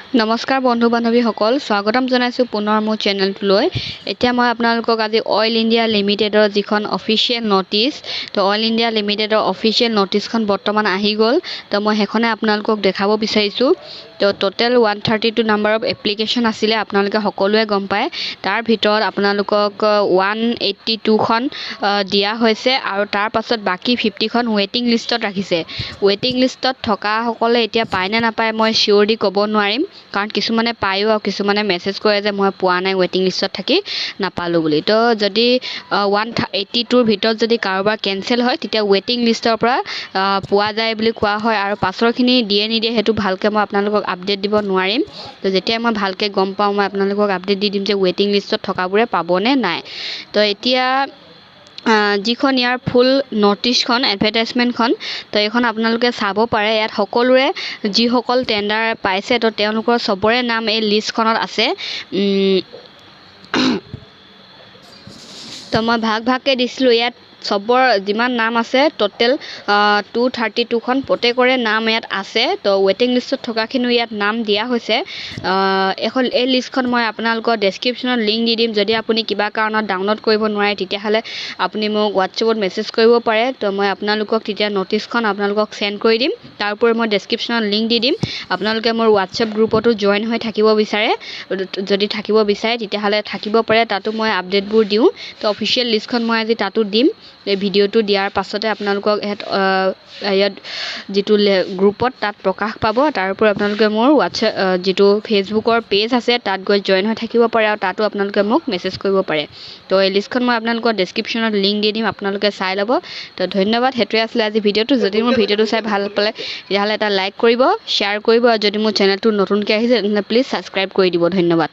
নমস্কাৰ বন্ধু বান্ধৱীসকল, স্বাগতম জনাইছোঁ পুনৰ মোৰ চেনেলটোলৈ। এতিয়া মই আপোনালোকক আজি অইল ইণ্ডিয়া লিমিটেডৰ যিখন অফিচিয়েল নটিচ, তো অইল ইণ্ডিয়া লিমিটেডৰ অফিচিয়েল নটিচখন বৰ্তমান আহি গ'ল। তো মই সেইখনে আপোনালোকক দেখাব বিচাৰিছোঁ। তো টোটেল 132 নাম্বাৰ অফ এপ্লিকেশ্যন আছিলে, আপোনালোকে সকলোৱে গম পায়। তাৰ ভিতৰত আপোনালোকক 182খন দিয়া হৈছে আৰু তাৰ পাছত বাকী 50খন ৱেইটিং লিষ্টত ৰাখিছে। ৱেইটিং লিষ্টত থকাসকলে এতিয়া পায় নে নাপায় মই চিয়ৰ দি ক'ব নোৱাৰিম, কাৰণ কিছুমানে পায়ো আৰু কিছুমানে মেছেজ কৰে যে মই পোৱা নাই, ৱেইটিং লিষ্টত থাকি নাপালোঁ বুলি। তো যদি 182ৰ ভিতৰত যদি কাৰোবাৰ কেঞ্চেল হয় তেতিয়া ৱেইটিং লিষ্টৰ পৰা পোৱা যায় বুলি কোৱা হয়। আৰু পাছৰখিনি দিয়ে নিদিয়ে সেইটো ভালকৈ মই আপোনালোকক আপডেট দিব নোৱাৰিম। তো যেতিয়া মই ভালকৈ গম পাওঁ মই আপোনালোকক আপডেট দি দিম যে ৱেইটিং লিষ্টত থকাবোৰে পাবনে নাই। তো এতিয়া যিখন ইয়াৰ ফুল নটিচখন, এডভাৰটাইজমেণ্টখন, তো এইখন আপোনালোকে চাব পাৰে। ইয়াত সকলোৰে যিসকল টেণ্ডাৰ পাইছে তো তেওঁলোকৰ চবৰে নাম এই লিষ্টখনত আছে। তো মই ভাগকৈ দিছিলোঁ, ইয়াত চবৰ যিমান নাম আছে টোটেল 232খন প্ৰত্যেকৰে নাম ইয়াত আছে। তো ৱেইটিং লিষ্টত থকাখিনিও ইয়াত নাম দিয়া হৈছে। এই লিষ্টখন মই আপোনালোকৰ ডেছক্ৰিপশ্যনত লিংক দি দিম। যদি আপুনি কিবা কাৰণত ডাউনলোড কৰিব নোৱাৰে তেতিয়াহ'লে আপুনি মোক হোৱাটছএপত মেছেজ কৰিব পাৰে। তো মই আপোনালোকক তেতিয়া নটিচখন আপোনালোকক চেণ্ড কৰি দিম। তাৰ উপৰি মই ডেছক্ৰিপশ্যনত লিংক দি দিম। আপোনালোকে মোৰ হোৱাটছএপ গ্ৰুপতো জইন হৈ থাকিব বিচাৰে, যদি থাকিব বিচাৰে তেতিয়াহ'লে থাকিব পাৰে, তাতো মই আপডেটবোৰ দিওঁ। তো অফিচিয়েল লিষ্টখন মই আজি তাতো দিম। এই ভিডিঅ'টো দিয়াৰ পাছতে আপোনালোকক ইয়াত যিটো গ্ৰুপত তাত প্ৰকাশ পাব। তাৰ উপৰি আপোনালোকে মোৰ হোৱাটছএপ যিটো ফেচবুকৰ পেজ আছে তাত গৈ জইন হৈ থাকিব পাৰে আৰু তাতো আপোনালোকে মোক মেছেজ কৰিব পাৰে। তো এই লিষ্টখন মই আপোনালোকৰ ডেছক্ৰিপশ্যনত লিংক দি দিম, আপোনালোকে চাই ল'ব। তো ধন্যবাদ। সেইটোৱে আছিলে আজি ভিডিঅ'টো। যদি মোৰ ভিডিঅ'টো চাই ভাল পালে তেতিয়াহ'লে এটা লাইক কৰিব, শ্বেয়াৰ কৰিব, আৰু যদি মোৰ চেনেলটো নতুনকৈ আহিছে তেতিয়াহ'লে প্লিজ ছাবস্ক্ৰাইব কৰি দিব। ধন্যবাদ।